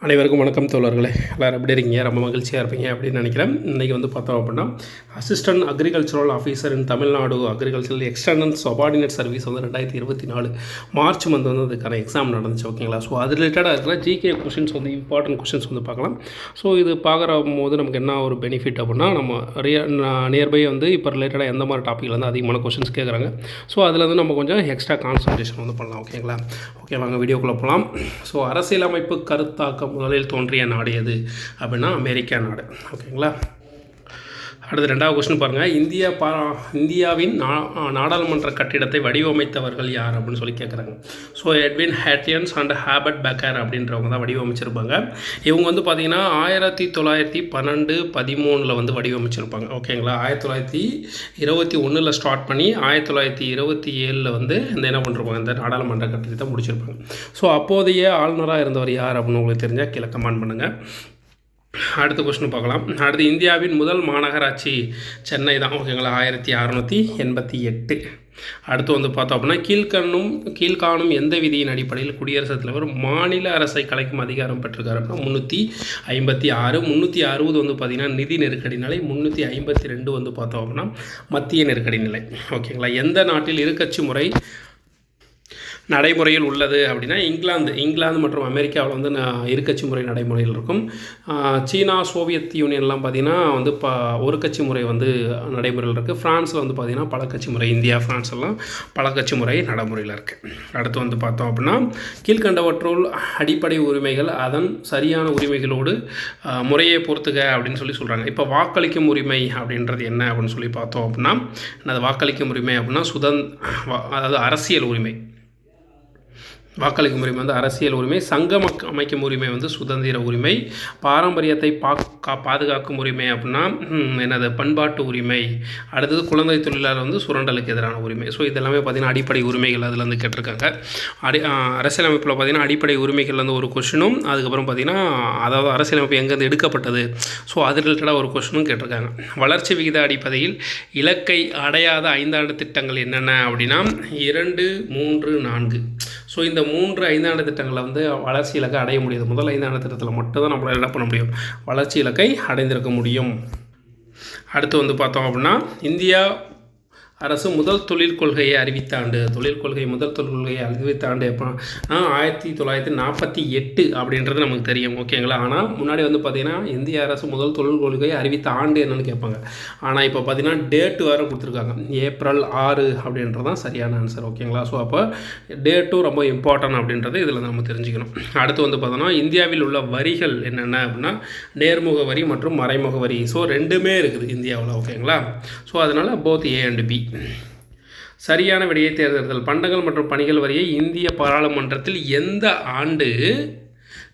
அனைவருக்கும் வணக்கம் தோழர்களே. எல்லோரும் எப்படி இருக்கீங்க? ரொம்ப மகிழ்ச்சியாக இருப்பீங்க அப்படின்னு நினைக்கிறேன். இன்றைக்கி வந்து பார்த்தோம் அப்படின்னா அசிஸ்டன்ட் அக்ரிகல்ச்சரல் ஆஃபீஸர் இன் Tamil Nadu agricultural external subordinate service வந்து 2024 மார்ச் மந்த் வந்து அதுக்கான எக்ஸாம் நடந்துச்சு. ஓகேங்களா? ஸோ அது ரிலேட்டடாக இருக்கிற ஜிகே கொஷின்ஸ் வந்து இம்பார்ட்டன்ட் கொஷின்ஸ் வந்து பார்க்கலாம். ஸோ இது பார்க்குற போது நமக்கு என்ன ஒரு பெனிஃபிட் அப்படின்னா, நம்ம நியர்பை வந்து இப்போ ரிலேட்டடாக எந்த மாதிரி டாப்பிக்கில் வந்து அதிகமான கொஷின்ஸ் கேட்குறாங்க. ஸோ அதில் வந்து நம்ம கொஞ்சம் எக்ஸ்ட்ரா கான்சன்ட்ரேஷன் வந்து பண்ணலாம். ஓகேங்களா? ஓகே, வாங்க வீடியோக்குள்ளே போகலாம். ஸோ அரசியலமைப்பு கருத்தாக்கம் முதலில் தோன்றிய நாடு எது அப்படின்னா அமெரிக்கா நாடு. ஓகேங்களா? அடுத்து ரெண்டாவது கொஸ்டின் பாருங்கள். இந்தியாவின் நாடாளுமன்ற கட்டிடத்தை வடிவமைத்தவர்கள் யார் அப்படின்னு சொல்லி கேட்குறாங்க. ஸோ எட்வின் ஹேட்டியன்ஸ் அண்ட் ஹாபர்ட் பெக்கர் அப்படின்றவங்க தான் வடிவமைச்சிருப்பாங்க. இவங்க வந்து பார்த்திங்கன்னா 1912-13 வந்து வடிவமைச்சிருப்பாங்க. ஓகேங்களா? 1921 ஸ்டார்ட் பண்ணி 1927 வந்து இந்த என்ன பண்ணிருப்பாங்க, இந்த நாடாளுமன்ற கட்டிடத்தை முடிச்சிருப்பாங்க. ஸோ அப்போதைய ஆளுநராக இருந்தவர் யார் அப்படின்னு உங்களுக்கு தெரிஞ்சால் கீழே கமெண்ட் பண்ணுங்கள். அடுத்த கொஸ்டின் பார்க்கலாம். அடுத்து இந்தியாவின் முதல் மாநகராட்சி சென்னை தான். ஓகேங்களா? 1688. அடுத்து வந்து பார்த்தோம் அப்படின்னா கீழ்காணும் எந்த விதியின் அடிப்படையில் குடியரசுத் தலைவர் மாநில அரசை கலைக்கும் அதிகாரம் பெற்றிருக்காரு அப்படின்னா 356. 360 வந்து பார்த்திங்கன்னா நிதி நெருக்கடி நிலை. 352 வந்து பார்த்தோம் அப்படின்னா மத்திய நெருக்கடி நிலை. ஓகேங்களா? எந்த நாட்டில் இருக்கட்சி முறை நடைமுறையில் உள்ளது அப்படின்னா இங்கிலாந்து மற்றும் அமெரிக்காவில் வந்து இருக்கட்சி முறை நடைமுறையில் இருக்கும். சீனா, சோவியத் யூனியன்லாம் பார்த்திங்கன்னா வந்து ஒரு கட்சி முறை வந்து நடைமுறையில் இருக்குது. ஃப்ரான்ஸில் வந்து பார்த்திங்கன்னா பல கட்சி முறை, இந்தியா ஃப்ரான்ஸ் எல்லாம் பல கட்சி முறை நடைமுறையில் இருக்குது. அடுத்து வந்து பார்த்தோம் அப்படின்னா கீழ்கண்டவற்றுள் அடிப்படை உரிமைகள் அதன் சரியான உரிமைகளோடு முறையை பொறுத்துக அப்படின்னு சொல்கிறாங்க. இப்போ வாக்களிக்கும் உரிமை அப்படின்றது என்ன அப்படின்னு சொல்லி பார்த்தோம் அப்படின்னா, அது வாக்களிக்கும் உரிமை அப்படின்னா அதாவது அரசியல் உரிமை. வாக்களிக்கும் உரிமை வந்து அரசியல் உரிமை. சங்கம் அமைக்கும் உரிமை வந்து சுதந்திர உரிமை. பாரம்பரியத்தை பாதுகாக்கும் உரிமை அப்படின்னா என்னது, பண்பாட்டு உரிமை. அடுத்தது குழந்தை தொழிலாளர் வந்து சுரண்டலுக்கு எதிரான உரிமை. ஸோ இதெல்லாமே பார்த்திங்கன்னா அடிப்படை உரிமைகள் அதில் வந்து கேட்டிருக்காங்க. அரசியலமைப்பில் பார்த்திங்கன்னா அடிப்படை உரிமைகள் வந்து ஒரு கொஷினும், அதுக்கப்புறம் பார்த்திங்கன்னா அதாவது அரசியலமைப்பு எங்கேருந்து எடுக்கப்பட்டது, ஸோ அது ரிலேட்டடாக ஒரு கொஷினும் கேட்டிருக்காங்க. வளர்ச்சி விகித அடிப்படையில் இலக்கை அடையாத 5 ஆண்டு திட்டங்கள் என்னென்ன அப்படின்னா 2, 3, 4. ஸோ இந்த 3 5 திட்டங்களை வந்து வளர்ச்சி இலக்கை அடைய முடியாது. முதல் 5 திட்டத்தில் மட்டும் தான் நம்மளால் என்ன பண்ண முடியும், வளர்ச்சி இலக்கை அடைந்திருக்க முடியும். அடுத்து வந்து பார்த்தோம் அப்படின்னா இந்தியா அரசு முதல் தொழில் கொள்கையை அறிவித்த ஆண்டு. முதல் தொழில் கொள்கையை அறிவித்த ஆண்டு எப்போனா 1948 அப்படின்றது நமக்கு தெரியும். ஓகேங்களா? ஆனால் முன்னாடி வந்து பார்த்திங்கன்னா இந்திய அரசு முதல் தொழில் கொள்கையை அறிவித்த ஆண்டு என்னென்னு கேட்பாங்க. ஆனால் இப்போ பார்த்திங்கன்னா டேட்டு வேறு கொடுத்துருக்காங்க. ஏப்ரல் 6 அப்படின்றது தான் சரியான ஆன்சர். ஓகேங்களா? ஸோ அப்போ டேட்டும் ரொம்ப இம்பார்ட்டன்ட் அப்படின்றது இதில் நம்ம தெரிஞ்சுக்கணும். அடுத்து வந்து பார்த்தோன்னா இந்தியாவில் உள்ள வரிகள் என்னென்ன அப்படின்னா நேர்முக வரி மற்றும் மறைமுக வரி. ஸோ ரெண்டுமே இருக்குது இந்தியாவில். ஓகேங்களா? ஸோ அதனால் போத் A and B. சரியான விடையை தேர்ந்தெடுத்தல். பண்டங்கள் மற்றும் பணிகள் வரியை இந்திய பாராளுமன்றத்தில் எந்த ஆண்டு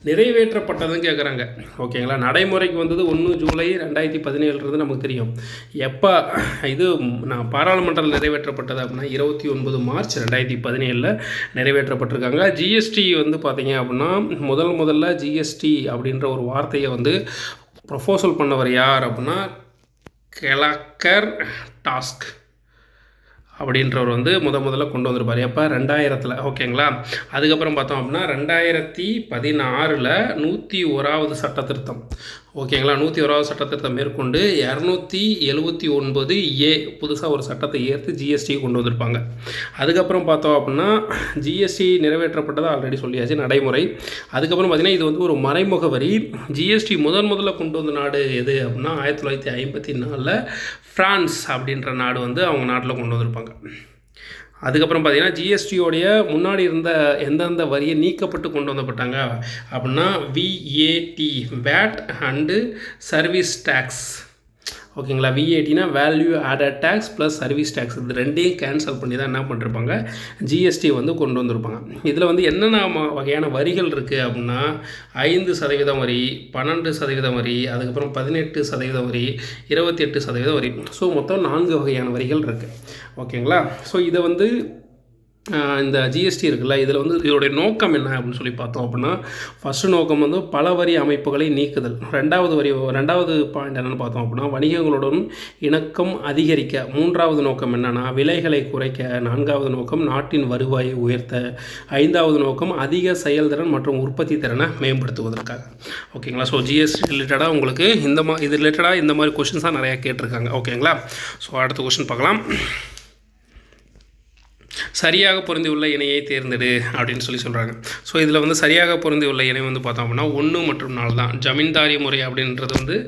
நிறைவேற்றப்பட்டதுன்னு கேட்குறாங்க. ஓகேங்களா? நடைமுறைக்கு வந்தது 1 ஜூலை 2017 நமக்கு தெரியும். எப்போ இது பாராளுமன்றத்தில் நிறைவேற்றப்பட்டது அப்படின்னா 29 மார்ச் 2017 நிறைவேற்றப்பட்டிருக்காங்க. ஜிஎஸ்டி வந்து பார்த்திங்க அப்படின்னா முதல்ல ஜிஎஸ்டி அப்படின்ற ஒரு வார்த்தையை வந்து ப்ரொபோசல் பண்ணவர் யார் அப்படின்னா கெலக்கர் டாஸ்க் அப்படின்றவர் வந்து முதல்ல கொண்டு வந்திருப்பார். எப்போ 2000. ஓகேங்களா? அதுக்கப்புறம் பார்த்தோம் அப்படின்னா 2016 101வது சட்ட திருத்தம். ஓகேங்களா? 101வது சட்ட திருத்தம் மேற்கொண்டு 279A புதுசாக ஒரு சட்டத்தை ஏற்று ஜிஎஸ்டி கொண்டு வந்திருப்பாங்க. அதுக்கப்புறம் பார்த்தோம் அப்படின்னா ஜிஎஸ்டி நிறைவேற்றப்பட்டதை ஆல்ரெடி சொல்லியாச்சு, நடைமுறை. அதுக்கப்புறம் பார்த்திங்கன்னா இது வந்து ஒரு மறைமுக வரி. ஜிஎஸ்டி முதல்ல கொண்டு வந்த நாடு எது அப்படின்னா 1954 ஃப்ரான்ஸ் அப்படின்ற நாடு வந்து அவங்க நாட்டில் கொண்டு வந்திருப்பாங்க. அதுக்கப்புறம் பார்த்திங்கன்னா ஜிஎஸ்டியோடைய முன்னாடி இருந்த எந்தெந்த வரியை நீக்கப்பட்டு கொண்டு வந்தப்பட்டாங்க அப்படின்னா VAT அண்டு சர்வீஸ் டேக்ஸ். ஓகேங்களா? VATனா value added tax plus service tax. இது ரெண்டையும் கேன்சல் பண்ணி தான் என்ன பண்ணிருப்பாங்க, ஜிஎஸ்டி வந்து கொண்டு வந்திருப்பாங்க. இதில் வந்து என்னென்ன வகையான வரிகள் இருக்குது அப்படின்னா 5% வரி, 12% வரி, அதுக்கப்புறம் 18% வரி, 28% வரி. ஸோ மொத்தம் 4 வகையான வரிகள் இருக்குது. ஓகேங்களா? ஸோ இதை வந்து இந்த ஜிஎஸ்டி இருக்குல்ல, இதில் வந்து இதோடைய நோக்கம் என்ன அப்படின்னு சொல்லி பார்த்தோம் அப்படின்னா, ஃபஸ்ட்டு நோக்கம் வந்து பல வரி அமைப்புகளை நீக்குதல். ரெண்டாவது பாயிண்ட் என்னென்னு பார்த்தோம் அப்படின்னா, வணிகங்களுடன் இணக்கம் அதிகரிக்க. மூன்றாவது நோக்கம் என்னென்னா விலைகளை குறைக்க. நான்காவது நோக்கம் நாட்டின் வருவாயை உயர்த்த. ஐந்தாவது நோக்கம் அதிக செயல்திறன் மற்றும் உற்பத்தி திறனை மேம்படுத்துவதற்காக. ஓகேங்களா? ஸோ ஜிஎஸ்டி ரிலேட்டடாக உங்களுக்கு இது ரிலேட்டடாக இந்த மாதிரி கொஷின்ஸ் தான் நிறையா கேட்டிருக்காங்க. ஓகேங்களா? ஸோ அடுத்த கொஷின் பார்க்கலாம். சரியாக பொருந்தியுள்ள இணையை தேர்ந்தெடு அப்படின்னு சொல்கிறாங்க. ஸோ இதில் வந்து சரியாக பொருந்தியுள்ள இணை வந்து பார்த்தோம் அப்படின்னா 1 மற்றும் 4 தான். ஜமீன்தாரி முறை அப்படின்றது வந்து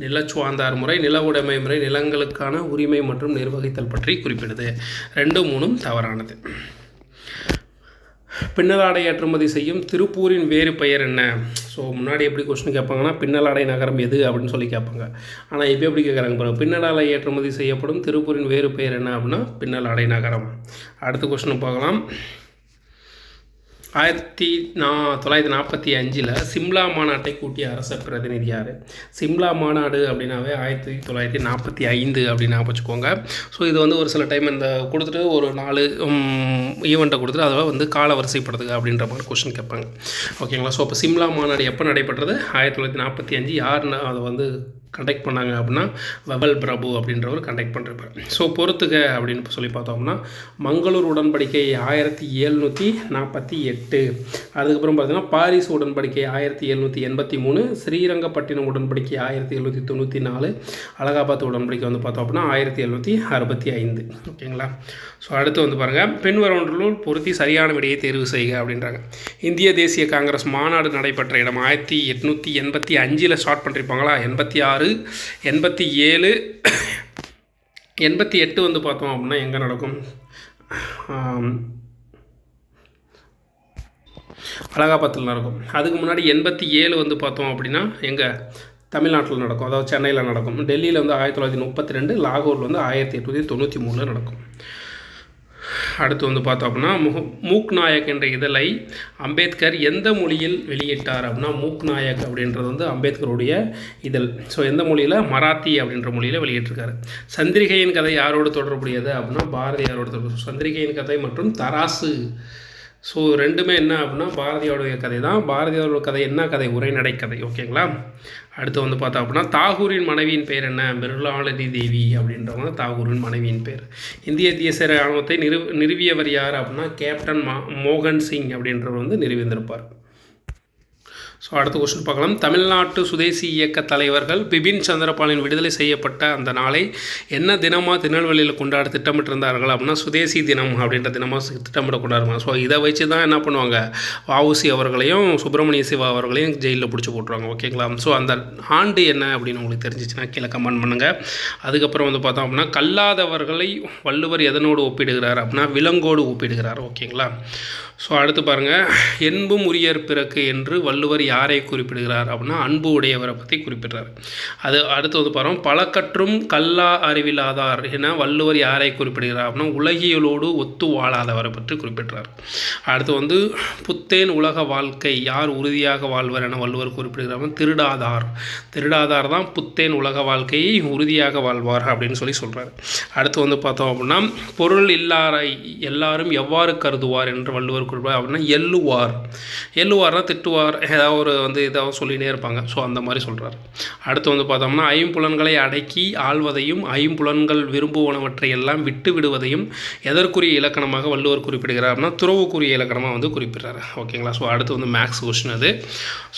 நிலச்சுவாந்தார் முறை, நில உடைமை முறை, நிலங்களுக்கான உரிமை மற்றும் நிர்வகித்தல் பற்றி குறிப்பிடுது. 2, 3 தவறானது. பின்னலாடை ஏற்றுமதி செய்யும் திருப்பூரின் வேறு பெயர் என்ன? ஸோ முன்னாடி எப்படி கொஸ்டின் கேட்பாங்கன்னா பின்னலாடை நகரம் எது அப்படின்னு சொல்லி கேட்பாங்க. ஆனால் இப்போ எப்படி கேட்குறாங்க பாருங்கள், பின்னலாடை ஏற்றுமதி செய்யப்படும் திருப்பூரின் வேறு பெயர் என்ன அப்படின்னா பின்னலாடை நகரம். அடுத்த கொஸ்டின் பார்க்கலாம். 1945 சிம்லா மாநாட்டை கூட்டிய அரச பிரதிநிதி யார்? சிம்லா மாநாடு அப்படின்னாவே 1945 அப்படின்னு வச்சுக்கோங்க. ஸோ இது வந்து ஒரு சில டைம் இந்த கொடுத்துட்டு ஒரு 4 ஈவெண்ட்டை கொடுத்துட்டு அதை வந்து கால வரிசைப்படுத்துக அப்படின்ற மாதிரி கொஸ்டின் கேட்பாங்க. ஓகேங்களா? ஸோ இப்போ சிம்லா மாநாடு எப்போ நடைபெற்றது? 1945. யாருன்னா அதை வந்து கண்டக்ட் பண்ணாங்க அப்படின்னா வவல் பிரபு அப்படின்றவர் கண்டக்ட் பண்ணிருப்பார். ஸோ பொறுத்துக அப்படின்னு சொல்லி பார்த்தோம்னா மங்களூர் உடன்படிக்கை 1748. அதுக்கப்புறம் பார்த்தீங்கன்னா பாரிஸ் உடன்படிக்கை 1783, ஸ்ரீரங்கப்பட்டினம் உடன்படிக்கை 1794, அலகாபாத் உடன்படிக்கை வந்து பார்த்தோம் அப்படின்னா 1765. ஓகேங்களா? ஸோ அடுத்து வந்து பாருங்கள், பின்வருவனுள் பொருத்தி சரியான விடையை தேர்வு செய்க அப்படின்றாங்க. இந்திய தேசிய காங்கிரஸ் மாநாடு நடைபெற்ற இடம் 1885 ஸ்டார்ட் பண்ணியிருப்பாங்களா? 86, 87, 88 வந்து பார்த்தோம் அப்படின்னா எங்கே நடக்கும்? அலகாபாத்தில் நடக்கும். அதுக்கு முன்னாடி 87 வந்து பார்த்தோம் அப்படின்னா எங்கே? தமிழ்நாட்டில் நடக்கும், அதாவது சென்னையில் நடக்கும். டெல்லியில் வந்து 1932, லாகூரில் வந்து 1893 நடக்கும். அடுத்து வந்து பார்த்தோம் அப்படின்னா மூக் நாயக் என்ற இதழை அம்பேத்கர் எந்த மொழியில் வெளியிட்டார் அப்படின்னா மூக் நாயக் அப்படின்றது வந்து அம்பேத்கருடைய இதழ். ஸோ எந்த மொழியில்? மராத்தி அப்படின்ற மொழியில் வெளியிட்டிருக்காரு. சந்திரிகையின் கதை யாரோடு தொடர்புடையது அப்படின்னா பாரதியாரோட தொடர்பு. சந்திரிகையின் கதை மற்றும் தராசு, ஸோ ரெண்டுமே என்ன அப்படின்னா பாரதியோடைய கதை தான். பாரதியோட கதை என்ன கதை? உரைநடை கதை. ஓகேங்களா? அடுத்து வந்து பார்த்தோம் அப்படின்னா தாகூரின் மனைவியின் பேர் என்ன? மிருளாளதி தேவி அப்படின்றவங்க தாகூரின் மனைவியின் பேர். இந்திய தேசிய இராணுவத்தை நிறுவியவர் யார் அப்படின்னா கேப்டன் மோகன் சிங் அப்படின்றவர் வந்து நிறுவியிருந்திருப்பார். ஸோ அடுத்த கொஸ்டின் பார்க்கலாம். தமிழ்நாட்டு சுதேசி இயக்க தலைவர்கள் பிபின் சந்திரபாலின் விடுதலை செய்யப்பட்ட அந்த நாளை என்ன தினமாக திருநெல்வேலியில் கொண்டாட திட்டமிட்டிருந்தார்கள் அப்படின்னா சுதேசி தினம் அப்படின்ற தினமாக திட்டமிட கொண்டாடுவாங்க. ஸோ இதை வச்சு தான் என்ன பண்ணுவாங்க, வஉசி அவர்களையும் சுப்பிரமணிய சிவா அவர்களையும் ஜெயிலில் பிடிச்சி போட்டுருவாங்க. ஓகேங்களா? ஸோ அந்த ஆண்டு என்ன அப்படின்னு உங்களுக்கு தெரிஞ்சிச்சுன்னா கீழே கமெண்ட் பண்ணுங்கள். அதுக்கப்புறம் வந்து பார்த்தோம் அப்படின்னா கல்லாதவர்களை வள்ளுவர் எதனோடு ஒப்பிடுகிறார் அப்படின்னா விலங்கோடு ஒப்பிடுகிறார். ஓகேங்களா? ஸோ அடுத்து பாருங்கள், என்பும் உரியர் பிறக்கு என்று வள்ளுவர் யாரை குறிப்பிடுகிறார் அப்படின்னா அன்பு உடையவரை பற்றி குறிப்பிடுறார். அது அடுத்து வந்து பாருங்கள், பழக்கற்றும் கல்லா அறிவில்லாதார் என வள்ளுவர் யாரை குறிப்பிடுகிறார் அப்படின்னா உலகியலோடு ஒத்து வாழாதவரை பற்றி குறிப்பிடுறார். அடுத்து வந்து புத்தேன் உலக வாழ்க்கை யார் உறுதியாக வாழ்வர் என வள்ளுவர் குறிப்பிடுகிறார். திருடாதார், திருடாதார் தான் புத்தேன் உலக வாழ்க்கையை உறுதியாக வாழ்வார் அப்படின்னு சொல்கிறார். அடுத்து வந்து பார்த்தோம் அப்படின்னா பொருள் இல்லாரை எல்லாரும் எவ்வாறு கருதுவார் என்று வள்ளுவர் குறிப்பிடுவார் அப்படின்னா எள்ளுவார். எள்ளுவார்னா திட்டுவார், ஏதாவது ஒரு வந்து ஏதாவது சொல்லினே இருப்பாங்க. ஸோ அந்த மாதிரி சொல்கிறார். அடுத்து வந்து பார்த்தோம்னா ஐம்புலன்களை அடக்கி ஆள்வதையும் ஐம்புலன்கள் விரும்புவனவற்றை எல்லாம் விட்டு விடுவதையும் எதற்குரிய இலக்கணமாக வள்ளுவர் குறிப்பிடுகிறார் அப்படின்னா துறவுக்குரிய இலக்கணமாக வந்து குறிப்பிடுறாரு. ஓகேங்களா? ஸோ அடுத்து வந்து மேக்ஸ் கொஸ்டின் அது.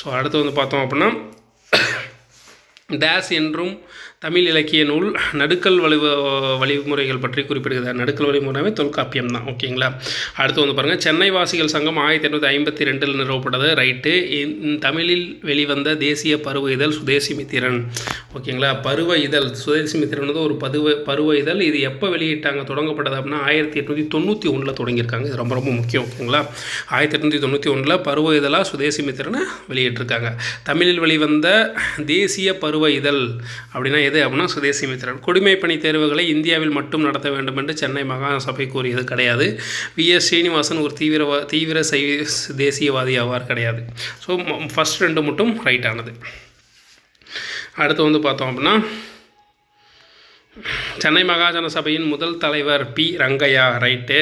ஸோ அடுத்து வந்து பார்த்தோம் அப்படின்னா டேஸ் என்றும் தமிழ் இலக்கிய நூல் நடுக்கல் வழிமுறைகள் பற்றி குறிப்பிடுகிறார். நடுக்கல் வழிமுறைவே தொல்காப்பியம் தான். ஓகேங்களா? அடுத்து வந்து பாருங்கள், சென்னை வாசிகள் சங்கம் 1852 நிறுவப்பட்டது. ரைட்டு. தமிழில் வெளிவந்த தேசிய பருவ இதழ் சுதேசிமித்திரன். ஓகேங்களா? பருவ இதழ் சுதேசிமித்திரன் வந்து ஒரு பருவ இதழ். இது எப்போ வெளியிட்டாங்க, தொடங்கப்பட்டது அப்படின்னா 1891 தொடங்கியிருக்காங்க. இது ரொம்ப ரொம்ப முக்கியம். ஓகேங்களா? 1891 பருவ இதழாக சுதேசிமித்திரனை வெளியிட்டிருக்காங்க. தமிழில் வெளிவந்த தேசிய பருவ இதழ் அப்படின்னா எது அப்படின்னா சுதேசிமித்திரன். குடிமைப்பணி தேர்வுகளை இந்தியாவில் மட்டும் நடத்த வேண்டும் என்று சென்னை மாகாண சபை கூறியது கிடையாது. விஎஸ் ஸ்ரீனிவாசன் ஒரு தீவிர தேசியவாதி ஆவார் கிடையாது. ஸோ ஃபஸ்ட் 2 மட்டும் ரைட் ஆனது. அடுத்து வந்து பார்த்தோம் அப்படின்னா சென்னை மாகாண சபையின் முதல் தலைவர் பி ரங்கையா. ரைட்டு.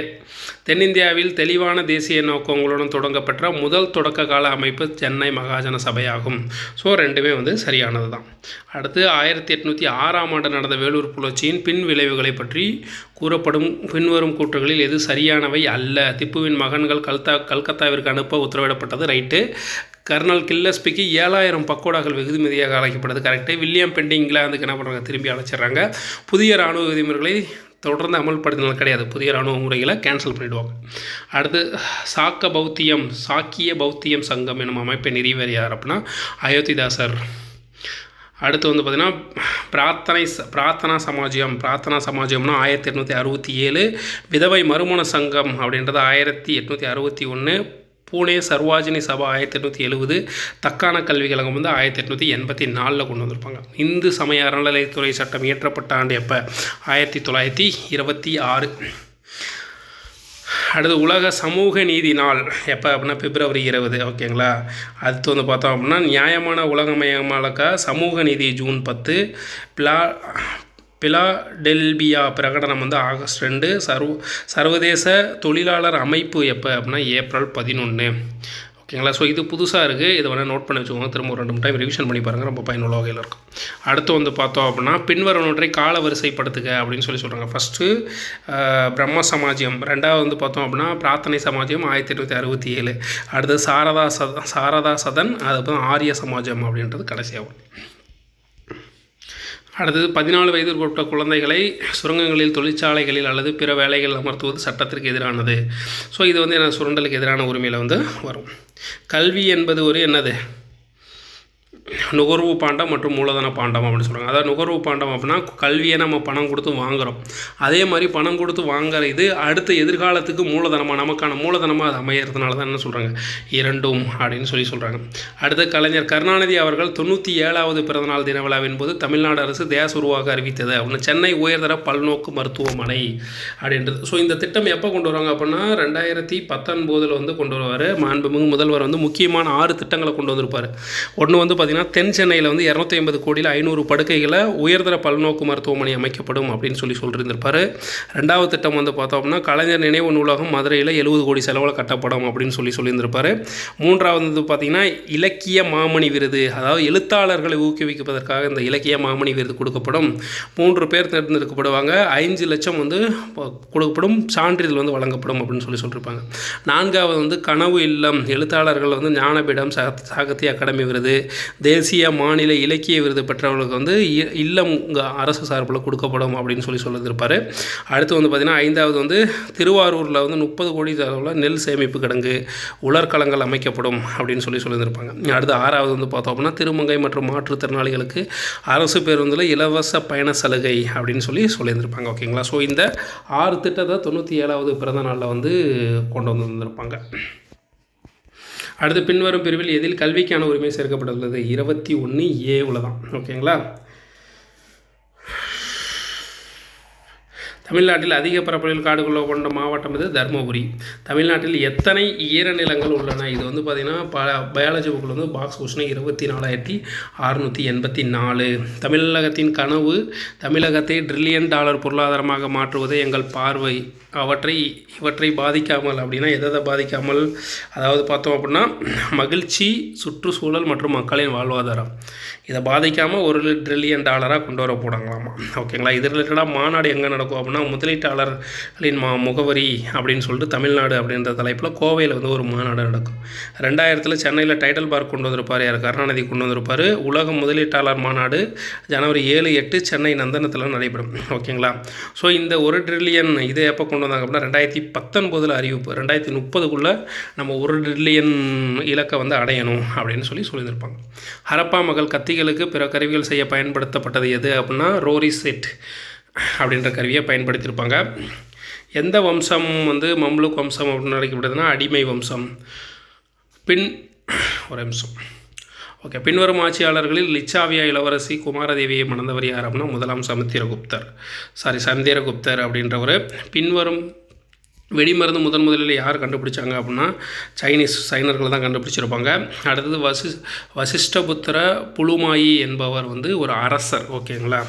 தென்னிந்தியாவில் தெளிவான தேசிய நோக்கங்களுடன் தொடங்கப்பட்ட முதல் தொடக்க கால அமைப்பு சென்னை மகாஜன சபையாகும். ஸோ ரெண்டுமே வந்து சரியானது தான். அடுத்து 1806 நடந்த வேலூர் புரட்சியின் பின் விளைவுகளை பற்றி கூறப்படும் பின்வரும் கூற்றுகளில் எது சரியானவை அல்ல? திப்புவின் மகன்கள் கல்கத்தாவிற்கு அனுப்ப உத்தரவிடப்பட்டது, ரைட்டு. கர்னல் கில்லஸ்பிக்கு 7000 பக்கோடாக்கள் வெகுமதியாக அழைக்கப்படுது, கரெக்டு. வில்லியம் பெண்டிங் இங்கிலாந்துக்கு என்ன பண்ணுறாங்க, திரும்பி அழைச்சிட்றாங்க. புதிய இராணுவ விதிமுறைகளை தொடர்ந்து அமல்படுத்தினால் கிடையாது, புதிய இராணுவ முறைகளை கேன்சல் பண்ணிவிடுவாங்க. அடுத்து சாக்கிய பௌத்தியம் சங்கம் என்னும் அமைப்பை நிறுவியவர் யார் அப்படின்னா அயோத்திதாசர். அடுத்து வந்து பார்த்திங்கன்னா பிரார்த்தனா சமாஜம்னா 1867. விதவை மறுமண சங்கம் அப்படின்றது 1861. பூனே சர்வாஜினி சபா 1870. தக்கான கல்விக் கழகம் வந்து 1884 கொண்டு வந்திருப்பாங்க. இந்து சமய அறநிலையத்துறை சட்டம் இயற்றப்பட்ட ஆண்டு எப்போ? 1926. அடுத்து உலக சமூக நீதி நாள் எப்போ அப்படின்னா February 20, ஓகேங்களா. அடுத்து வந்து பார்த்தோம் அப்படின்னா நியாயமான உலகமயமாக்க சமூக நீதி June 10. பிலாடெல்பியா பிரகடனம் வந்து August 2. சர்வதேச தொழிலாளர் அமைப்பு எப்போ அப்படின்னா April 11, ஓகேங்களா. ஸோ இது புதுசாக இருக்குது, இதை வேணால் நோட் பண்ணி வச்சுக்கோங்க. திரும்ப ஒரு 2 டைம் ரிவிஷன் பண்ணி பாருங்கள், ரொம்ப பயனுள்ள வகையில் இருக்கும். அடுத்து வந்து பார்த்தோம் அப்படின்னா பின்வருவனவற்றை கால வரிசைப்படுத்துக அப்படின்னு சொல்கிறாங்க. ஃபஸ்ட்டு பிரம்ம சமாஜம், ரெண்டாவது வந்து பார்த்தோம் அப்படின்னா பிரார்த்தனை சமாஜம் 1867. அடுத்து சாரதா சதன், அதுக்கப்புறம் ஆரிய சமாஜம் அப்படின்றது கடைசியாக வரும். அடுத்தது 14 வயதிற்குட்பட்ட குழந்தைகளை சுரங்கங்களில், தொழிற்சாலைகளில் அல்லது பிற வேலைகள் அமர்த்துவது சட்டத்திற்கு எதிரானது. ஸோ இது வந்து என்ன, சுரண்டலுக்கு எதிரான உரிமையில் வந்து வரும். கல்வி என்பது ஒரு என்னது, நுகர்வு பாண்டம் மற்றும் மூலதன பாண்டம் அப்படின்னு சொல்கிறாங்க. அதாவது நுகர்வு பாண்டம் அப்படின்னா கல்வியை நம்ம பணம் கொடுத்து வாங்குகிறோம், அதே மாதிரி பணம் கொடுத்து வாங்குற இது அடுத்த எதிர்காலத்துக்கு மூலதனமாக, நமக்கான மூலதனமாக அது அமையறதுனால தான் என்ன சொல்கிறாங்க, இரண்டும் அப்படின்னு சொல்கிறாங்க. அடுத்த கலைஞர் கருணாநிதி அவர்கள் 97வது பிறந்தநாள் தின விழாவின் போது தமிழ்நாடு அரசு தேச உருவாக அறிவித்தது அப்படின்னு சென்னை உயர்தர பல்நோக்கு மருத்துவமனை அப்படின்றது. ஸோ இந்த திட்டம் எப்போ கொண்டு வருவாங்க அப்படின்னா 2019 வந்து கொண்டு வருவார். மாண்புமிகு முதல்வர் வந்து முக்கியமான 6 திட்டங்களை கொண்டு வந்திருப்பார். ஒன்று வந்து பார்த்திங்கன்னா தென் சென்னையில் வந்து 250 கோடியில் 500 படுக்கைகளை உயர்தர பல்நோக்கு மருத்துவமனை அமைக்கப்படும் அப்படின்னு சொல்லியிருந்திருப்பார். ரெண்டாவது திட்டம் வந்து பார்த்தோம்னா கலைஞர் நினைவு நூலகம் மதுரையில் 70 கோடி செலவில் கட்டப்படும் அப்படின்னு சொல்லியிருந்திருப்பார். மூன்றாவது வந்து பார்த்திங்கன்னா இலக்கிய மாமணி விருது, அதாவது எழுத்தாளர்களை ஊக்குவிப்பதற்காக இந்த இலக்கிய மாமணி விருது கொடுக்கப்படும். 3 பேர் தேர்ந்தெடுக்கப்படுவாங்க. 5 லட்சம் வந்து கொடுக்கப்படும், சான்றிதழ் வந்து வழங்கப்படும் அப்படின்னு சொல்லியிருப்பாங்க. நான்காவது வந்து கனவு இல்லம், எழுத்தாளர்கள் வந்து ஞானபீடம், சாகித்ய அகாடமி விருது, தேசிய மாநில இலக்கிய விருது பெற்றவர்களுக்கு வந்து இல்லம் அரசு சார்பில் கொடுக்கப்படும் அப்படின்னு சொல்லியிருப்பார். அடுத்து வந்து பார்த்திங்கன்னா 5வது வந்து திருவாரூரில் வந்து 30 கோடி அளவில் நெல் சேமிப்பு கிடங்கு, உலர்களங்கள் அமைக்கப்படும் அப்படின்னு சொல்லியிருப்பாங்க. அடுத்து 6வது வந்து பார்த்தோம் அப்படின்னா திருமங்கை மற்றும் மாற்றுத்திறனாளிகளுக்கு அரசு பேருந்தில் இலவச பயண சலுகை அப்படின்னு சொல்லியிருந்திருப்பாங்க, ஓகேங்களா. ஸோ இந்த 6 திட்டத்தை 97வது பிறந்த நாளில் வந்து கொண்டு வந்திருப்பாங்க. அடுத்து பின்வரும் பிரிவில் எதில் கல்விக்கான உரிமை சேர்க்கப்பட்டுள்ளது? 21A தான், ஓகேங்களா. தமிழ்நாட்டில் அதிக பரப்பளவில் காடுகளை கொண்ட மாவட்டம் இது தருமபுரி. தமிழ்நாட்டில் எத்தனை ஈரநிலங்கள் உள்ளன? இது வந்து பார்த்திங்கன்னா பயாலஜி புக்கில் வந்து பாக்ஸ் கொஸ்டின் 24,684. தமிழகத்தின் கனவு தமிழகத்தை $1 ட்ரில்லியன் பொருளாதாரமாக மாற்றுவதே எங்கள் பார்வை. இவற்றை பாதிக்காமல் அப்படின்னா எதை பாதிக்காமல், அதாவது பார்த்தோம் அப்படின்னா மகிழ்ச்சி, சுற்றுச்சூழல் மற்றும் மக்களின் வாழ்வாதாரம், இதை பாதிக்காமல் $1 ட்ரில்லியன் கொண்டு வர போடாங்களாமா, ஓகேங்களா. இது ரிலேட்டடாக மாநாடு எங்கே நடக்கும் அப்படின்னா முதலீட்டாளர்களின் முகவரி அப்படின்னு சொல்லிட்டு தமிழ்நாடு அப்படின்ற தலைப்பில் கோவையில் வந்து ஒரு மாநாடு நடக்கும். 2000 சென்னையில் டைடல் பார்க் கொண்டு வந்திருப்பார், யார், கருணாநிதி கொண்டு வந்திருப்பார். உலக முதலீட்டாளர் மாநாடு January 7, 8 சென்னை நந்தனத்தில் நடைபெறும், ஓகேங்களா. ஸோ இந்த $1 ட்ரில்லியன் இதை எப்போ கொண்டு வந்தாங்க அப்படின்னா 2019 அறிவிப்பு, 2030க்குள்ளே நம்ம $1 ட்ரில்லியன் இலக்கை வந்து அடையணும் அப்படின்னு சொல்லியிருப்பாங்க. ஹரப்பா மகள் கத்திகளுக்கு பிற கருவிகள் செய்ய பயன்படுத்தப்பட்டது எது அப்படின்னா ரோரி செட் அப்படின்ற கருவியை பயன்படுத்தியிருப்பாங்க. எந்த வம்சம் வந்து மம்லுக் வம்சம் அப்படின்னு அழைக்கப்படுதுன்னா அடிமை வம்சம். ஒரு நிமிஷம், ஓகே. பின்வரும் ஆட்சியாளர்களில் லிச்சாவியா இளவரசி குமாரதேவியை மணந்தவர் யார் அப்படின்னா முதலாம் சந்திரகுப்தர் அப்படின்றவர். பின்வரும் வெடிமருந்து முதலில் யார் கண்டுபிடிச்சாங்க அப்படின்னா சைனர்கள் தான் கண்டுபிடிச்சிருப்பாங்க. அடுத்தது வசிஷ்டபுத்திர புலுமாயி என்பவர் வந்து ஒரு அரசர், ஓகேங்களா.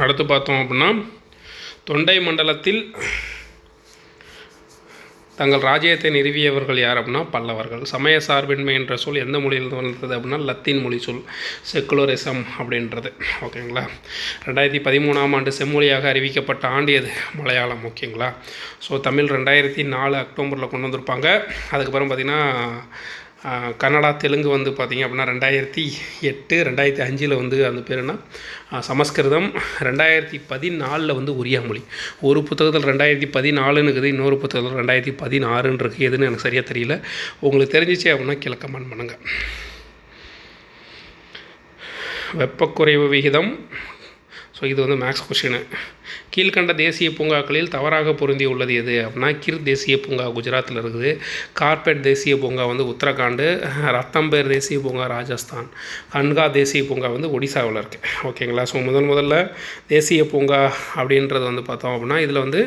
அடுத்து பார்த்தோம் அப்படின்னா தொண்டை மண்டலத்தில் தங்கள் ராஜ்யத்தை நிறுவியவர்கள் யார் அப்படின்னா பல்லவர்கள். சமய சார்பின்மை என்ற சொல் எந்த மொழியிலிருந்து வந்தது அப்படின்னா லத்தீன் மொழி சொல், செக்குலரிசம் அப்படின்றது. ஓகேங்களா. 2013ஆம் ஆண்டு செம்மொழியாக அறிவிக்கப்பட்ட ஆண்டு எது? மலையாளம். ஓகேங்களா. ஸோ தமிழ் 2004 அக்டோபரில் கொண்டு வந்திருப்பாங்க. அதுக்கப்புறம் பார்த்திங்கன்னா கன்னடா, தெலுங்கு வந்து பார்த்திங்க அப்படின்னா 2008, 2005 வந்து அந்த பேர் என்ன சமஸ்கிருதம், 2014 வந்து ஒரியா மொழி. ஒரு புத்தகத்தில் 2014 இருக்குது, இன்னொரு புத்தகத்தில் 2016 இருக்குது. எதுன்னு எனக்கு சரியாக தெரியல. உங்களுக்கு தெரிஞ்சிச்சு அப்படின்னா கீழே கமெண்ட் பண்ணுங்கள். வெப்பக்குறைவு விகிதம். ஸோ இது வந்து மேக்ஸ் கொஷினு. கீழ்கண்ட தேசிய பூங்காக்களில் தவறாக பொருந்தி உள்ளது எது அப்படின்னா கிர் தேசிய பூங்கா குஜராத்தில் இருக்குது, கார்பெட் தேசிய பூங்கா வந்து உத்தரகாண்டு, ரத்தம்பேர் தேசிய பூங்கா ராஜஸ்தான், கன்கா தேசிய பூங்கா வந்து ஒடிசாவில் இருக்குது. ஓகேங்களா. ஸோ முதல்ல தேசிய பூங்கா அப்படின்றது வந்து பார்த்தோம் அப்படின்னா இதில் வந்து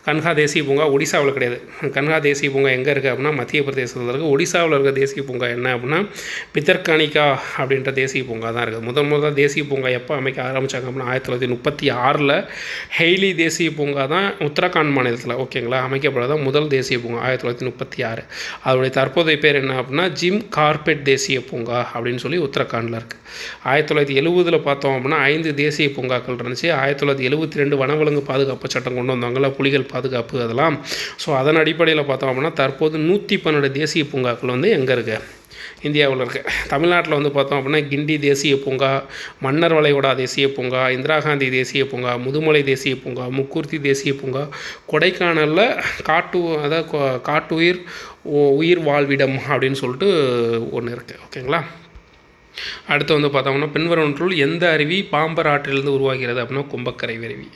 கன்கா தேசிய பூங்கா ஒடிசாவில் கிடையாது. கன்கா தேசிய பூங்கா எங்கே இருக்குது அப்படின்னா மத்திய பிரதேசத்தில் இருக்குது. ஒடிசாவில் இருக்க தேசிய பூங்கா என்ன அப்படின்னா பித்தர்கனிகா அப்படின்ற தேசிய பூங்கா தான் இருக்குது. முதல் தேசிய பூங்கா எப்போ அமைக்க ஆரம்பித்தாங்க அப்படின்னா 1936 ஹெய்லி தேசிய பூங்கா தான் உத்தரகாண்ட் மாநிலத்தில் ஓகேங்களா அமைக்கப்படாதான் முதல் தேசிய பூங்கா 1936. அதோடைய தற்போதைய பேர் என்ன அப்படின்னா ஜிம் கார்பெட் தேசிய பூங்கா அப்படின்னு சொல்லி உத்தரகாண்டில் இருக்குது. 1970 பார்த்தோம் அப்படின்னா 5 தேசிய பூங்காக்கள் இருந்துச்சு. 1972 வனவிலங்கு பாதுகாப்பு சட்டம் கொண்டு வந்தாங்களா, புலிகள் பாதுகாப்பு அதெல்லாம். ஸோ அதன் அடிப்படையில் பார்த்தோம் அப்படின்னா தற்போது 112 தேசிய பூங்காக்கள் வந்து எங்கே இருக்குது? இந்தியாவில் இருக்குது. தமிழ்நாட்டில் வந்து பார்த்தோம் அப்படின்னா கிண்டி தேசிய பூங்கா, மன்னர் வளைகுடா தேசிய பூங்கா, இந்திரா காந்தி தேசிய பூங்கா, முதுமலை தேசிய பூங்கா, முக்கூர்த்தி தேசிய பூங்கா, கொடைக்கானலில் காட்டுயிர் உயிர் வாழ்விடம் அப்படின்னு சொல்லிட்டு ஒன்று இருக்குது. ஓகேங்களா. அடுத்து வந்து பார்த்தோம்னா பின்வருவனற்றுள் எந்த அருவி பாம்பர் ஆற்றிலிருந்து உருவாகிறது அப்படின்னா கும்பக்கரை அருவி.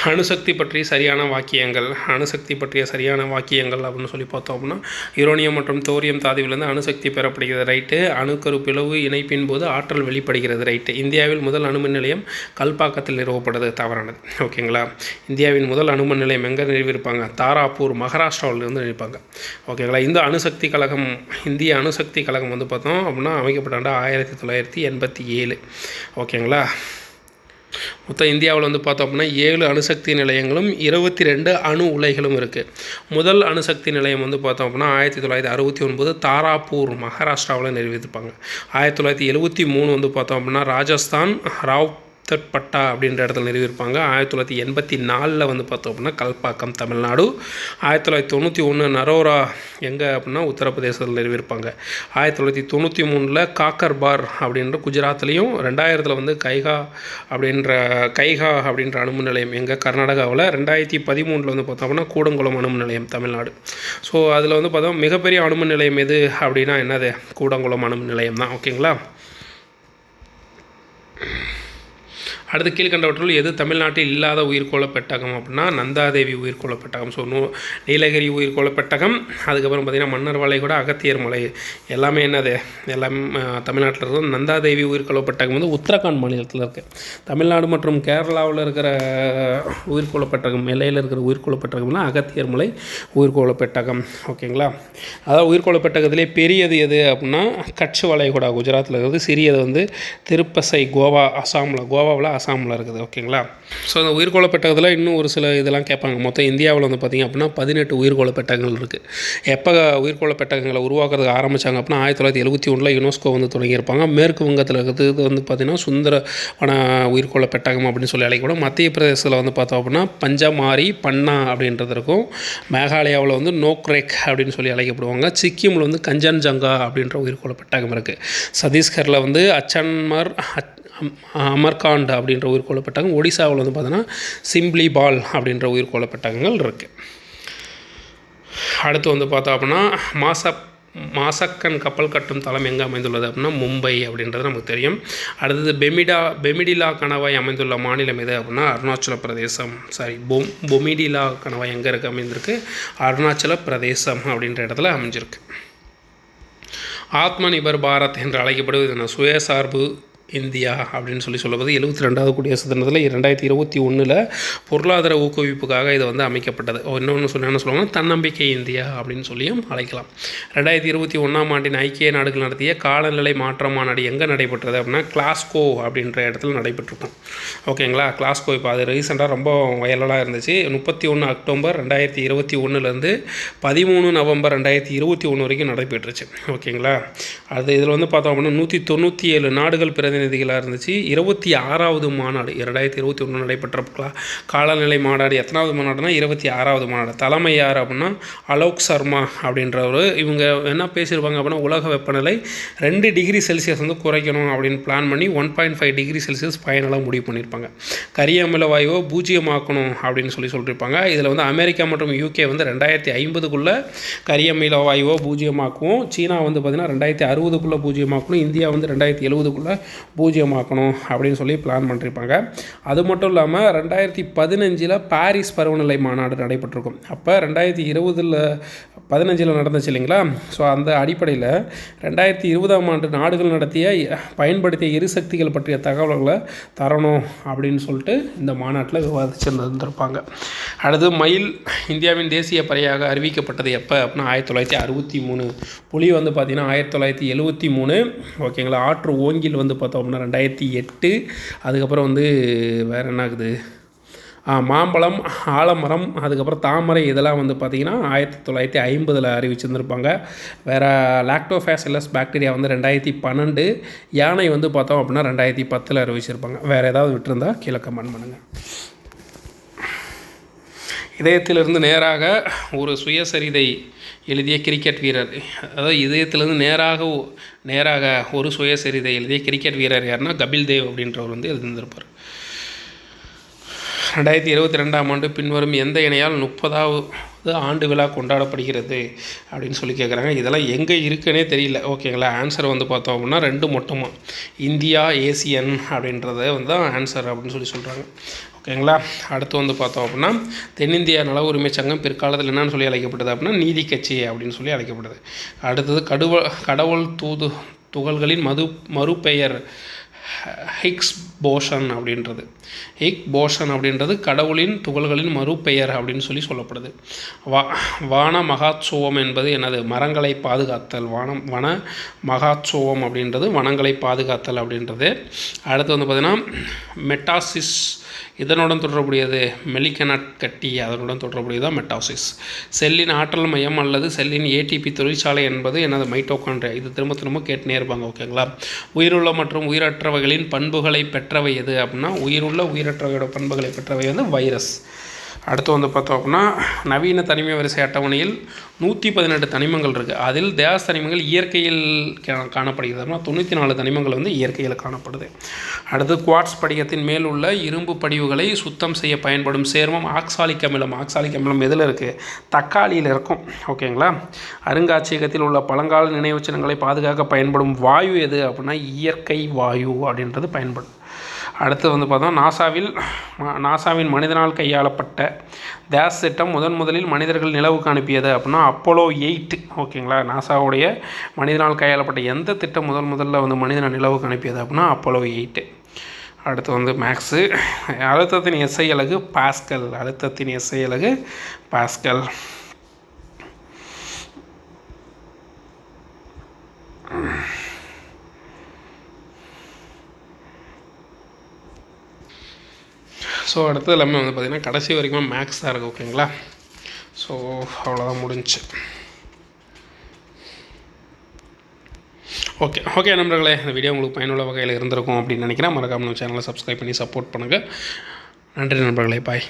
அணுசக்தி பற்றிய சரியான வாக்கியங்கள். அணுசக்தி பற்றிய சரியான வாக்கியங்கள் அப்படின்னு சொல்லி பார்த்தோம் அப்படின்னா யுரேனியம் மற்றும் தோரியம் தாதுவிலிருந்து அணுசக்தி பெறப்படுகிறது, ரைட்டு. அணுக்கரு பிளவு இணைப்பின் போது ஆற்றல் வெளிப்படுகிறது, ரைட்டு. இந்தியாவில் முதல் அணுமின் நிலையம் கல்பாக்கத்தில் நிறுவப்படுது, தவறானது. ஓகேங்களா. இந்தியாவின் முதல் அணுமின் நிலையம் எங்கே நிறுவியிருப்பாங்க? தாராப்பூர், மகாராஷ்டிராவிலிருந்து நிறுவிப்பாங்க. ஓகேங்களா. இந்த அணுசக்தி கழகம், இந்திய அணுசக்தி கழகம் வந்து பார்த்தோம் அப்படின்னா அமைக்கப்பட்ட ஆண்டு 1987. ஓகேங்களா. மொத்தம் இந்தியாவில் வந்து பார்த்தோம் அப்படின்னா 7 அணுசக்தி நிலையங்களும் 22 அணு உலைகளும் இருக்குது. முதல் அணுசக்தி நிலையம் வந்து பார்த்தோம் அப்படின்னா 1969 தாராப்பூர், மகாராஷ்டிராவில் நிறுவியிருப்பாங்க. 1973 வந்து பார்த்தோம் அப்படின்னா ராஜஸ்தான் ராவ்தர்பட்டா அப்படின்ற இடத்துல நிறுவியிருப்பாங்க. 1984 வந்து பார்த்தோம் அப்படின்னா கல்பாக்கம், தமிழ்நாடு. 1991 நரோரா எங்கே அப்படின்னா உத்தரப்பிரதேசத்தில் நிறுவியிருப்பாங்க. 1993 காக்கர்பார் அப்படின்ற குஜராத்லேயும், 2000 வந்து கைகா அப்படின்ற அணுமின் நிலையம் எங்கள் கர்நாடகாவில், 2013 வந்து பார்த்தோம்னா கூடங்குளம் அணுமின் நிலையம் தமிழ்நாடு. ஸோ அதில் வந்து பார்த்தோம் மிகப்பெரிய அணுமின் நிலையம் எது அப்படின்னா என்னது? கூடங்குளம் அணுமின் நிலையம் தான். ஓகேங்களா. அடுத்து கீழ்கண்டவற்றுள் எது தமிழ்நாட்டில் இல்லாத உயிர்கோள பெட்டகம் அப்படின்னா நந்தாதேவி உயிர்கோள பெட்டகம். ஸோ நீலகிரி உயிர்கோள பெட்டகம், அதுக்கப்புறம் பார்த்திங்கன்னா மன்னர் வளைகுடா, அகத்தியர் மலை எல்லாமே என்னது? எல்லாமே தமிழ்நாட்டில் இருக்குது. நந்தாதேவி உயிர்கோள பெட்டகம் வந்து உத்தரகாண்ட் மாநிலத்தில் இருக்குது. தமிழ்நாடு மற்றும் கேரளாவில் இருக்கிற உயிர்கோள பெட்டகம், எல்லையில் இருக்கிற உயிர்கோள பெட்டகம்னா அகத்தியர் மலை உயிர்கோள பெட்டகம். ஓகேங்களா. அதாவது உயிர்கோள பெட்டகத்திலே பெரியது எது அப்படின்னா கட்ச் வளைகுடா குஜராத்தில் இருக்குது. சிறியது வந்து திருப்பசை கோவா கோவாவில் அசாமில் இருக்குது. ஓகேங்களா. ஸோ அந்த உயிர்கோள பெட்டகத்தில் இன்னும் ஒரு சில இதெல்லாம் கேட்பாங்க. மொத்தம் இந்தியாவில் வந்து பார்த்திங்க அப்படின்னா 18 உயிர்கோள பெட்டகங்கள் இருக்குது. எப்போ உயிர்கோள பெட்டகங்களை உருவாக்குறதுக்கு ஆரம்பித்தாங்க அப்படின்னா 1971 யுனெஸ்கோ வந்து தொடங்கியிருப்பாங்க. மேற்கு வங்கத்தில் இருக்கிறது இது வந்து பார்த்திங்கன்னா சுந்தரவன உயிர்கோள பெட்டகம் அப்படின்னு சொல்லி அழைக்கப்படும். மத்திய பிரதேசத்தில் வந்து பார்த்தோம் அப்படின்னா பஞ்சமாரி பன்னா அப்படின்றது இருக்கும். மேகாலயாவில் வந்து நோக்ரேக் அப்படின்னு சொல்லி அழைக்கப்படுவாங்க. சிக்கிமில் வந்து கஞ்சன்ஜங்கா அப்படின்ற உயிர்கோள பெட்டகம் இருக்குது. சத்தீஸ்கரில் வந்து அமர்காண்ட் அப்படின்ற உயிர்கோள பெட்டகம். ஒடிசாவில் வந்து பார்த்தோன்னா சிம்ப்ளி பால் அப்படின்ற உயிர்கோள பெட்டகங்கள் இருக்குது. அடுத்து வந்து பார்த்தோம் அப்படின்னா மாசக்கன் கப்பல் கட்டும் தளம் எங்கே அமைந்துள்ளது அப்படின்னா மும்பை அப்படின்றது நமக்கு தெரியும். அடுத்தது பெமிடிலா கணவாய் அமைந்துள்ள மாநிலம் எது அப்படின்னா அருணாச்சல பிரதேசம். பொமிடிலா கணவாய் எங்கே இருக்குது அமைந்திருக்கு? அருணாச்சல பிரதேசம் அப்படின்ற இடத்துல அமைஞ்சிருக்கு. ஆத்ம நிபர் பாரத் என்று அழைக்கப்படுவது சுயசார்பு இந்தியா அப்படின்னு சொல்லப்படுது. 72வது குடியரசு தினத்தில் 2021 பொருளாதார ஊக்குவிப்புக்காக இது வந்து அமைக்கப்பட்டது. இன்னொன்று என்ன சொல்லுவாங்கன்னா தன்னம்பிக்கை இந்தியா அப்படின்னு சொல்லியும் அழைக்கலாம். 2021ஆம் ஆண்டின் ஐக்கிய நாடுகள் நடத்திய காலநிலை மாற்ற மாநாடு எங்கே நடைபெற்றது அப்படின்னா கிளாஸ்கோ அப்படின்ற இடத்துல நடைபெற்றிருக்கும். ஓகேங்களா, கிளாஸ்கோ இப்போ அது ரீசெண்டாக ரொம்ப வைரலாக இருந்துச்சு. 31 அக்டோபர் 2021 13 நவம்பர் 2021 வரைக்கும் நடைபெற்றுச்சு. ஓகேங்களா, அது இதில் வந்து பார்த்தோம் அப்படின்னா 197 நாடுகள் பிரதிநிதிகளாக இருந்துச்சு. 26வது மாநாடு 2021 நடைபெற்ற காலநிலை மாநாடு. எத்தனாவது மாநாடுனா 26வது மாநாடு. தலைமை யார் அப்படின்னா அலோக் சர்மா அப்படின்றவர். இவங்க என்ன பேசியிருப்பாங்க அப்படின்னா உலக வெப்பநிலை 2 டிகிரி செல்சியஸ் வந்து குறைக்கணும் அப்படின்னு பிளான் பண்ணி 1.5 டிகிரி செல்சியஸ் ஃபைனலாக முடிவு பண்ணியிருப்பாங்க. கரியமில வாயுவை பூஜ்ஜியமாக்கணும் அப்படின்னு சொல்லியிருப்பாங்க. இதில் வந்து அமெரிக்கா மற்றும் யூகே வந்து 2050க்குள்ளே கரியமில வாயுவை பூஜ்ஜியமாக்குவோம். சீனா வந்து பார்த்திங்கன்னா 2060க்குள்ளே பூஜ்ஜியமாக்கணும். இந்தியா வந்து 2070க்குள்ளே பூஜ்ஜியமாக்கணும் அப்படின்னு சொல்லி பிளான் பண்ணியிருப்பாங்க. அது மட்டும் இல்லாமல் 2015 பாரிஸ் பருவநிலை மாநாடு நடைபெற்றிருக்கும். அப்போ 2015 நடந்துச்சு இல்லைங்களா. ஸோ அந்த அடிப்படையில் 2020ஆம் ஆண்டு நாடுகள் பயன்படுத்திய எரிசக்திகள் பற்றிய தகவல்களை தரணும் அப்படின்னு சொல்லிட்டு இந்த மாநாட்டில் விவாதிச்சிருந்திருப்பாங்க. அடுத்து மயில் இந்தியாவின் தேசிய பறவையாக அறிவிக்கப்பட்டது எப்போ அப்படின்னா 1963. புலி வந்து பார்த்திங்கன்னா 1973. ஓகேங்களா, ஆற்று ஓங்கில் வந்து பார்த்தோம் அப்படின்னா 2008. அதுக்கப்புறம் வந்து வேறு என்ன ஆகுது, மாம்பழம், ஆலமரம், அதுக்கப்புறம் தாமரை, இதெல்லாம் வந்து பார்த்திங்கன்னா 1950 அறிவிச்சிருந்துருப்பாங்க. வேறு லாக்டோஃபாசிலஸ் பாக்டீரியா வந்து 2012. யானை வந்து பார்த்தோம் அப்படின்னா 2010 அறிவிச்சிருப்பாங்க. வேறு ஏதாவது விட்டுருந்தா கீழே கமெண்ட் பண்ணுங்கள். இதயத்திலிருந்து நேராக ஒரு சுயசரிதை எழுதிய கிரிக்கெட் வீரர், அதாவது இதயத்திலிருந்து நேராக ஒரு சுயசரிதை எழுதிய கிரிக்கெட் வீரர் யாருன்னா கபில் தேவ் அப்படின்றவர் வந்து எழுதியிருந்திருப்பார். 2022ஆம் ஆண்டு பின்வரும் எந்த இணையால் 30வது ஆண்டு விழா கொண்டாடப்படுகிறது அப்படின்னு சொல்லி கேட்குறாங்க. இதெல்லாம் எங்கே இருக்குன்னே தெரியல. ஓகேங்களா, ஆன்சர் வந்து பார்த்தோம் அப்படின்னா 2 மொத்தமாக இந்தியா ஏசியன் அப்படின்றத வந்து தான் ஆன்சர் அப்படின்னு சொல்லி சொல்கிறாங்க. ஓகேங்களா, அடுத்து வந்து பார்த்தோம் அப்படின்னா தென்னிந்திய நல உரிமை சங்கம் பிற்காலத்தில் என்னன்னு சொல்லி அழைக்கப்பட்டது அப்படின்னா நீதி கட்சி அப்படின்னு சொல்லி அழைக்கப்படுது. அடுத்தது கடவுள் துகள்களின் மறுபெயர் ஹிக்ஸ் போஷன் அப்படின்றது. கடவுளின் துகள்களின் மறுபெயர் அப்படின்னு சொல்லி சொல்லப்படுது. வான மகோத்சவம் என்பது என்னது, மரங்களை பாதுகாத்தல். வன மகோத்சவம் அப்படின்றது வனங்களை பாதுகாத்தல் அப்படின்றது. அடுத்து வந்து பார்த்திங்கன்னா மெட்டாசிஸ், இதனுடன் தொடர்புடையது மெலிகனட் கட்டி, அதனுடன் தொடர்புடையதான் மெட்டாசிஸ். செல்லின் ஆற்றல் மையம் அல்லது செல்லின் ஏடிபி தொழிற்சாலை என்பது எனது மைட்டோகாண்ட்ரியா. இது திரும்ப கேட்டுனே இருப்பாங்க. ஓகேங்களா, உயிருள்ள மற்றும் உயிரற்றவைகளின் பண்புகளை பெற்றவை எது அப்படின்னா உயிருள்ள உயிரற்றவையோட பண்புகளை பெற்றவை வந்து வைரஸ். அடுத்து வந்து பார்த்தோம் அப்படின்னா நவீன தனிம வரிசை அட்டவணையில் 118 தனிமங்கள் இருக்குது. அதில் தேச தனிமங்கள் இயற்கையில் காணப்படுகிறது அப்படின்னா 94 தனிமங்கள் வந்து இயற்கையில் காணப்படுது. அடுத்து குவார்ட்ஸ் படிகத்தின் மேல் உள்ள இரும்பு படிவுகளை சுத்தம் செய்ய பயன்படும் சேர்மம் ஆக்சாலிக் அமிலம். ஆக்சாலிக் அமிலம் எதில் இருக்குது, தக்காளியில் இருக்கும். ஓகேங்களா, அருங்காட்சியகத்தில் உள்ள பழங்கால நினைவு சின்னங்களை பாதுகாக்க பயன்படும் வாயு எது அப்படின்னா இயற்கை வாயு அப்படின்றது பயன்படும். அடுத்து வந்து பார்த்தோம் நாசாவின் மனிதனால் கையாளப்பட்ட தேஸ் திட்டம் முதலில் மனிதர்கள் நிலவுக்கு அனுப்பியது அப்படின்னா அப்போலோ 8. ஓகேங்களா, நாசாவுடைய மனிதனால் கையாளப்பட்ட எந்த திட்டம் முதல்ல வந்து மனிதனை நிலவுக்கு அனுப்பியது அப்படின்னா அப்போலோ 8. அடுத்து வந்து மேக்ஸு, அழுத்தத்தின் எஸ்ஐ அலகு பாஸ்கல். ஸோ அடுத்தது எல்லாமே வந்து பார்த்திங்கன்னா கடைசி வரைக்கும் மேக்ஸ் தான் இருக்குது. ஓகேங்களா, ஸோ அவ்வளோதான் முடிஞ்சு. ஓகே நண்பர்களே, இந்த வீடியோ உங்களுக்கு பயனுள்ள வகையில் இருந்திருக்கும் அப்படின்னு நினைக்கிறேன். மறக்காம நம்ம சேனலை சப்ஸ்கிரைப் பண்ணி சப்போர்ட் பண்ணுங்கள். நன்றி நண்பர்களே, பாய்.